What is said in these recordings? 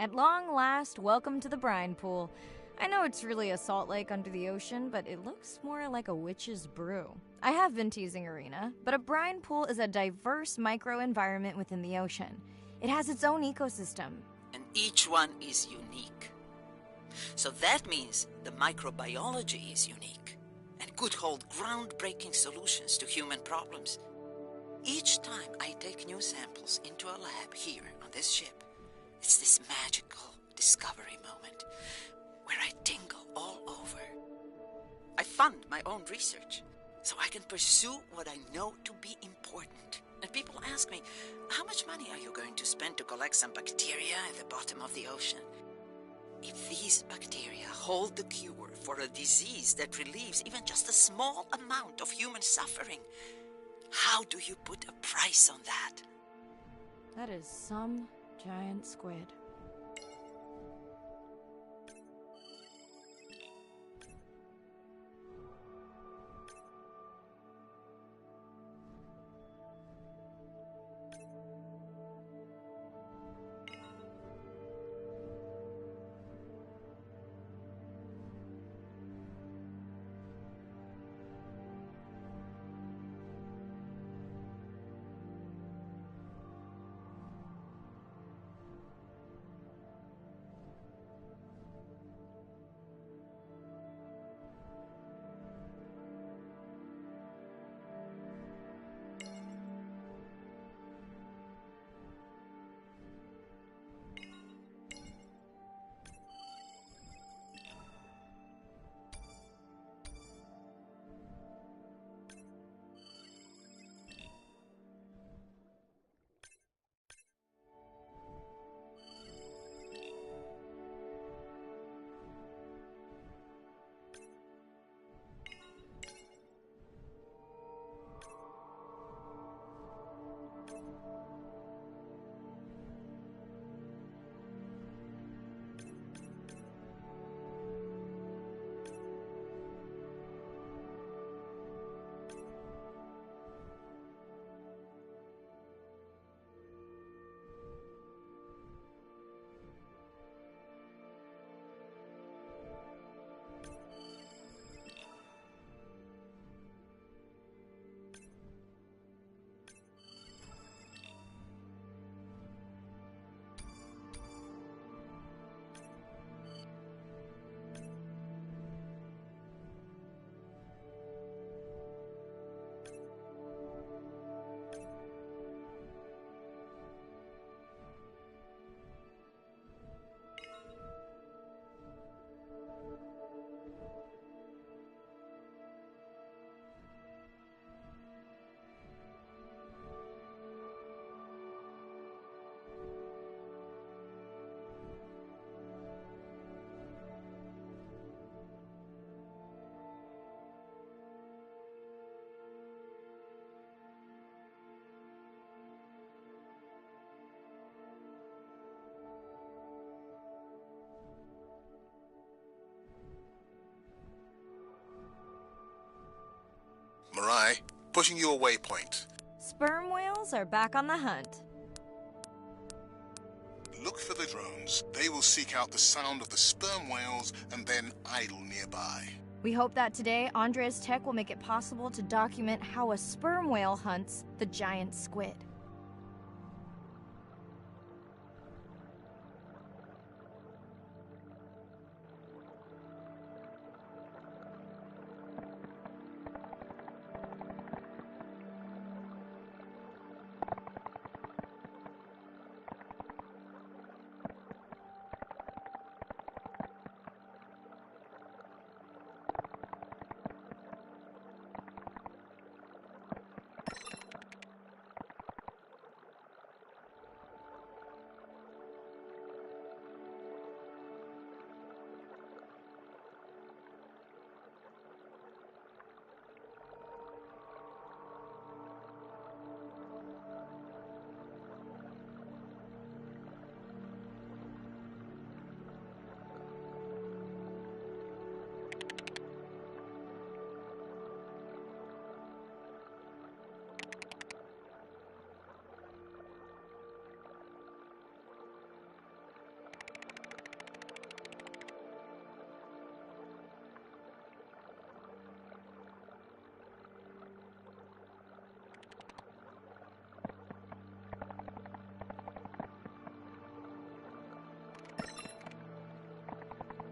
At long last, welcome to the brine pool. I know it's really a salt lake under the ocean, but it looks more like a witch's brew. I have been teasing Arena, but a brine pool is a diverse microenvironment within the ocean. It has its own ecosystem. And each one is unique. So that means the microbiology is unique and could hold groundbreaking solutions to human problems. Each time I take new samples into a lab here on this ship, it's this magical discovery moment where I tingle all over. I fund my own research so I can pursue what I know to be important. And people ask me, how much money are you going to spend to collect some bacteria at the bottom of the ocean? If these bacteria hold the cure for a disease that relieves even just a small amount of human suffering, how do you put a price on that? That is some giant squid. Mirai, pushing you a waypoint. Sperm whales are back on the hunt. Look for the drones. They will seek out the sound of the sperm whales and then idle nearby. We hope that today, Andrea's tech will make it possible to document how a sperm whale hunts the giant squid.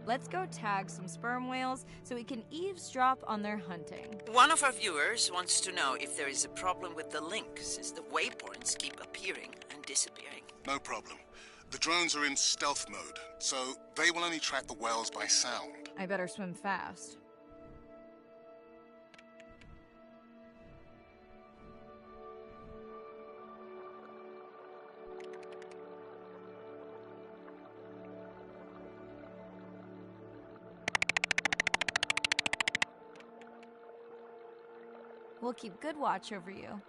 Let's go tag some sperm whales so we can eavesdrop on their hunting. One of our viewers wants to know if there is a problem with the link, since the waypoints keep appearing and disappearing. No problem. The drones are in stealth mode, so they will only track the whales by sound. I better swim fast. We'll keep good watch over you.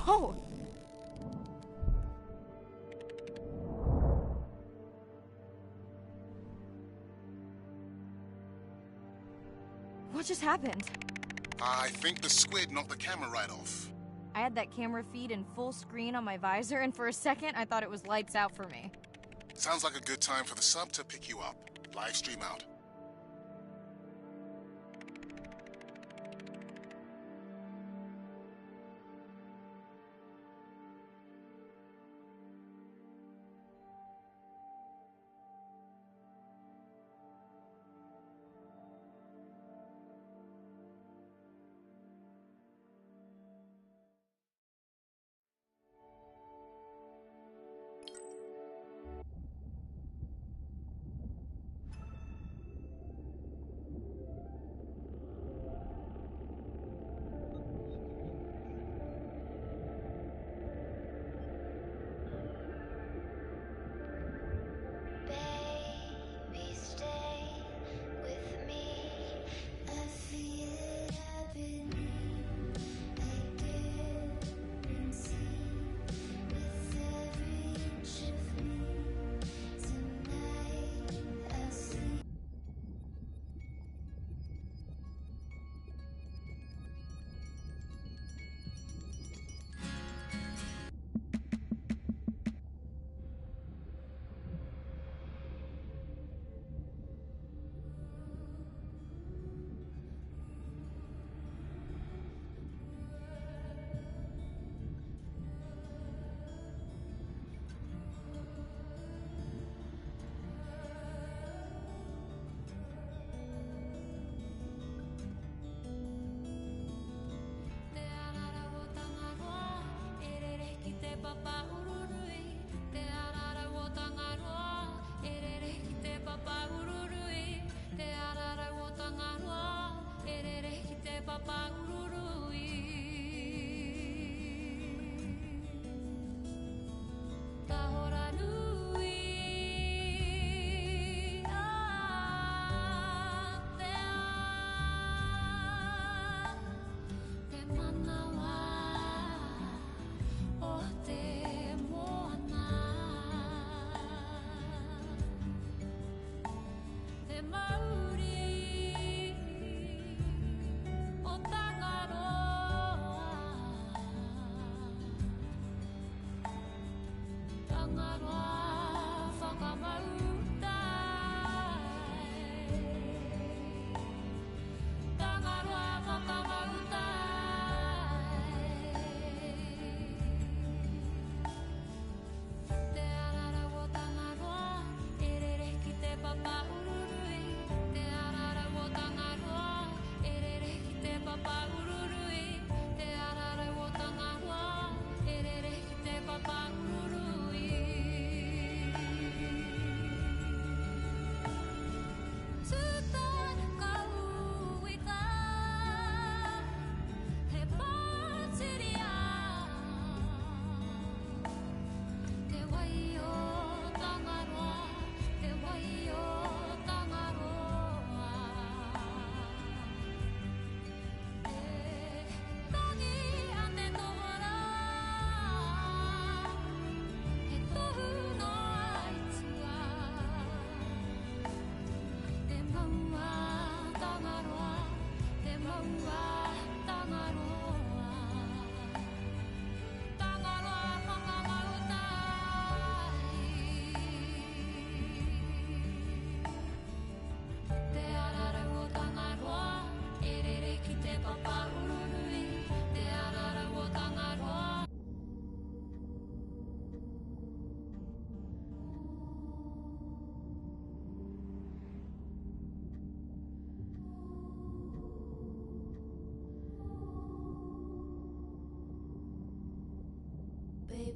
Whoa! What just happened? I think the squid knocked the camera right off. I had that camera feed in full screen on my visor, and for a second I thought it was lights out for me. Sounds like a good time for the sub to pick you up. Live stream out.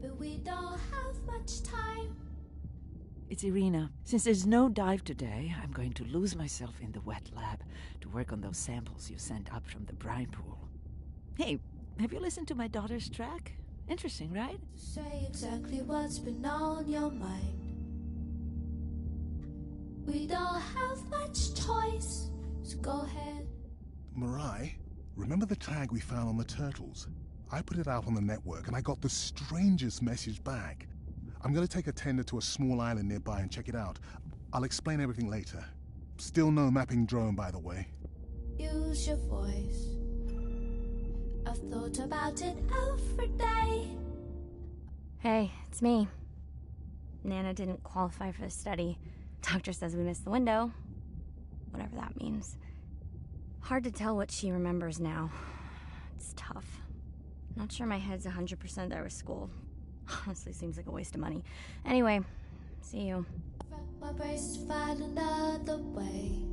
Baby, we don't have much time. It's Irina. Since there's no dive today, I'm going to lose myself in the wet lab to work on those samples you sent up from the brine pool. Hey, have you listened to my daughter's track? Interesting, right? Say exactly what's been on your mind. We don't have much choice, so go ahead. Mirai, remember the tag we found on the turtles? I put it out on the network and I got the strangest message back. I'm gonna take a tender to a small island nearby and check it out. I'll explain everything later. Still no mapping drone, by the way. Use your voice. I've thought about it every day. Hey, it's me. Nana didn't qualify for the study. Doctor says we missed the window. Whatever that means. Hard to tell what she remembers now. It's tough. Not sure my head's 100% there with school. Honestly, seems like a waste of money. Anyway, see you. Wreck my brace to find another way.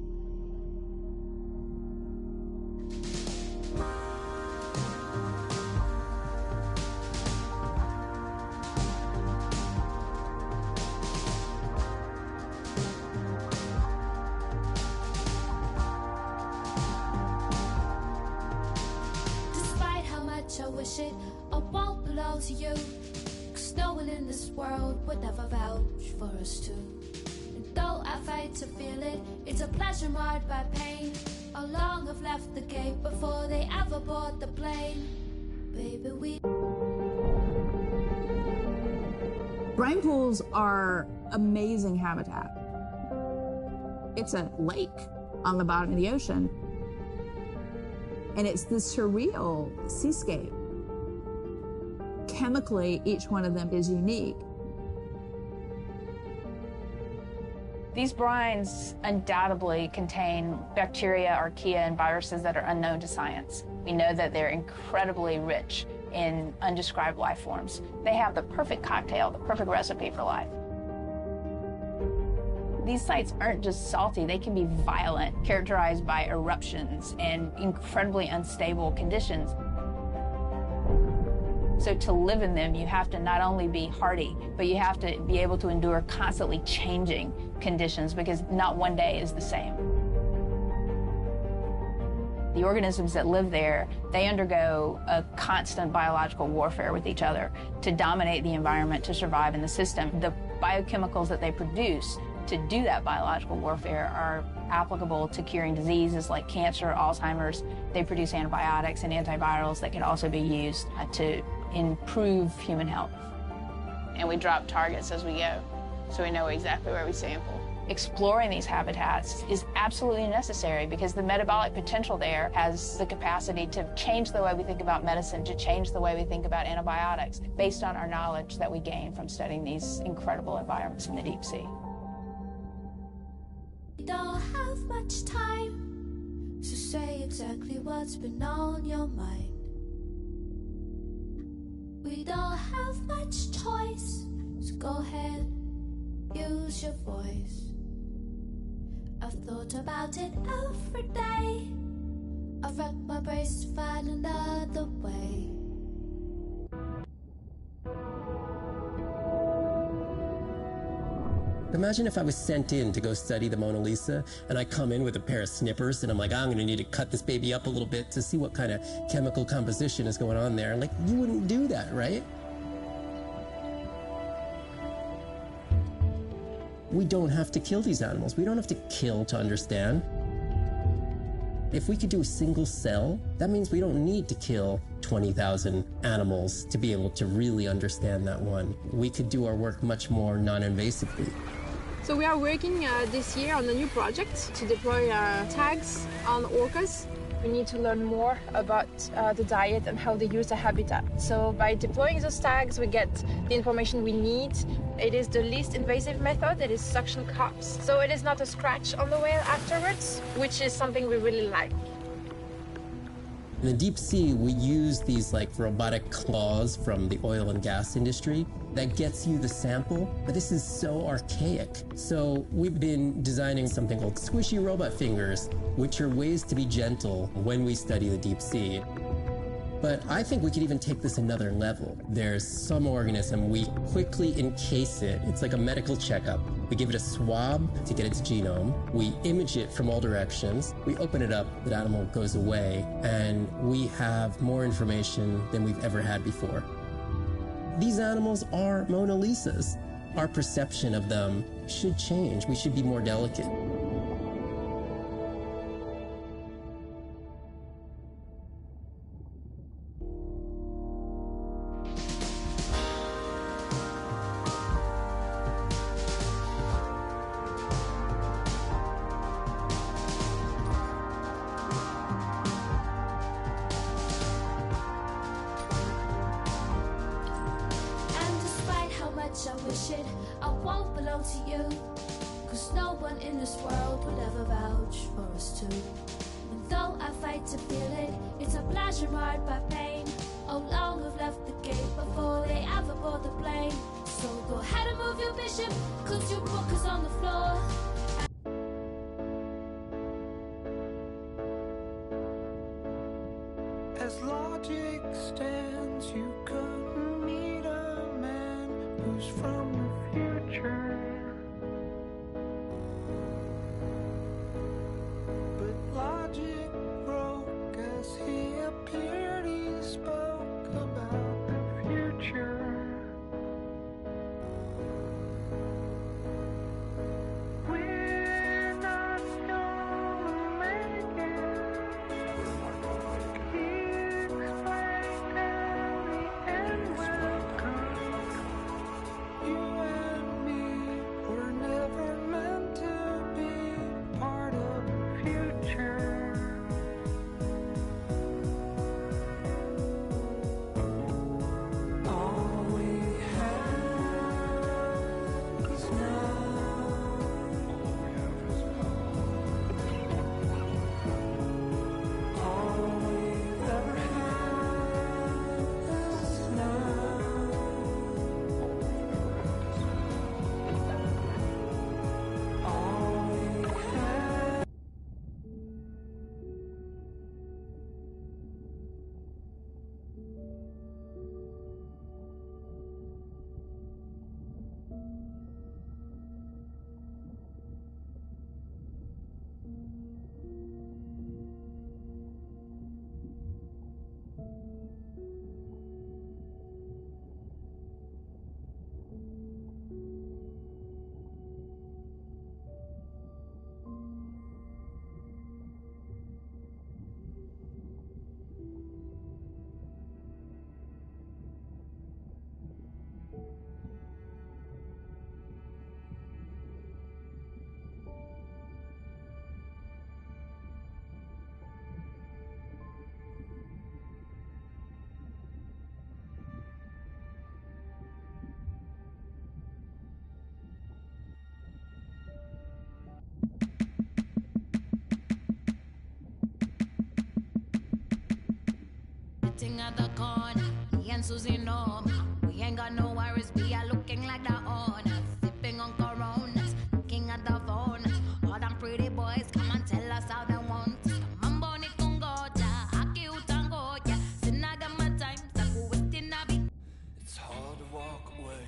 Despite how much I wish it, I won't belong to you. 'Cause no one in this world would ever vouch for us two. And though I fight to feel it, it's a pleasure marred by pain. How long I've left the gate before they ever board the plane. Baby, we... Brine pools are amazing habitat. It's a lake on the bottom of the ocean. And it's this surreal seascape. Chemically, each one of them is unique. These brines undoubtedly contain bacteria, archaea, and viruses that are unknown to science. We know that they're incredibly rich in undescribed life forms. They have the perfect cocktail, the perfect recipe for life. These sites aren't just salty, they can be violent, characterized by eruptions and incredibly unstable conditions. So to live in them, you have to not only be hardy, but you have to be able to endure constantly changing conditions because not one day is the same. The organisms that live there, they undergo a constant biological warfare with each other to dominate the environment, to survive in the system. The biochemicals that they produce to do that biological warfare are applicable to curing diseases like cancer, Alzheimer's. They produce antibiotics and antivirals that can also be used to improve human health. And we drop targets as we go, so we know exactly where we sample. Exploring these habitats is absolutely necessary because the metabolic potential there has the capacity to change the way we think about medicine, to change the way we think about antibiotics, based on our knowledge that we gain from studying these incredible environments in the deep sea. We don't have much time, so say exactly what's been on your mind. We don't have much choice, so go ahead, use your voice. I've thought about it every day. I've wrecked my brace to find another way. Imagine if I was sent in to go study the Mona Lisa, and I come in with a pair of snippers, and I'm like, I'm gonna need to cut this baby up a little bit to see what kind of chemical composition is going on there. Like, you wouldn't do that, right? We don't have to kill these animals. We don't have to kill to understand. If we could do a single cell, that means we don't need to kill 20,000 animals to be able to really understand that one. We could do our work much more non-invasively. So we are working this year on a new project to deploy tags on orcas. We need to learn more about the diet and how they use the habitat. So by deploying those tags, we get the information we need. It is the least invasive method. It is suction cups. So it is not a scratch on the whale afterwards, which is something we really like. In the deep sea, we use these like robotic claws from the oil and gas industry that gets you the sample, but this is so archaic. So we've been designing something called squishy robot fingers, which are ways to be gentle when we study the deep sea. But I think we could even take this another level. There's some organism, we quickly encase it. It's like a medical checkup. We give it a swab to get its genome. We image it from all directions. We open it up, the animal goes away, and we have more information than we've ever had before. These animals are Mona Lisas. Our perception of them should change. We should be more delicate. I wish it, I won't belong to you, 'cause no one in this world would ever vouch for us two. And though I fight to feel it, it's a pleasure marred by pain. Oh, long have left the gate before they ever board the plane. So go ahead and move your bishop, 'cause your book is on the floor. As logic stands, you couldn't meet a man who's from the future. But logic broke as he appeared. He spoke about the future. We're not gonna make it. He explained how the end will come. You and me were never meant to be part of the future. All we have is now. All we've ever had is now. All we have. Sitting at the corner, me and Susie know we ain't got no worries. We are looking like the owners, sipping on Coronas, looking at the phone. All them pretty boys come and tell us how they want. Mambo ni kungoja, aki utangoja. Sinaga my time, saku waiting na be. It's hard to walk away.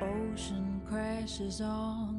Ocean crashes on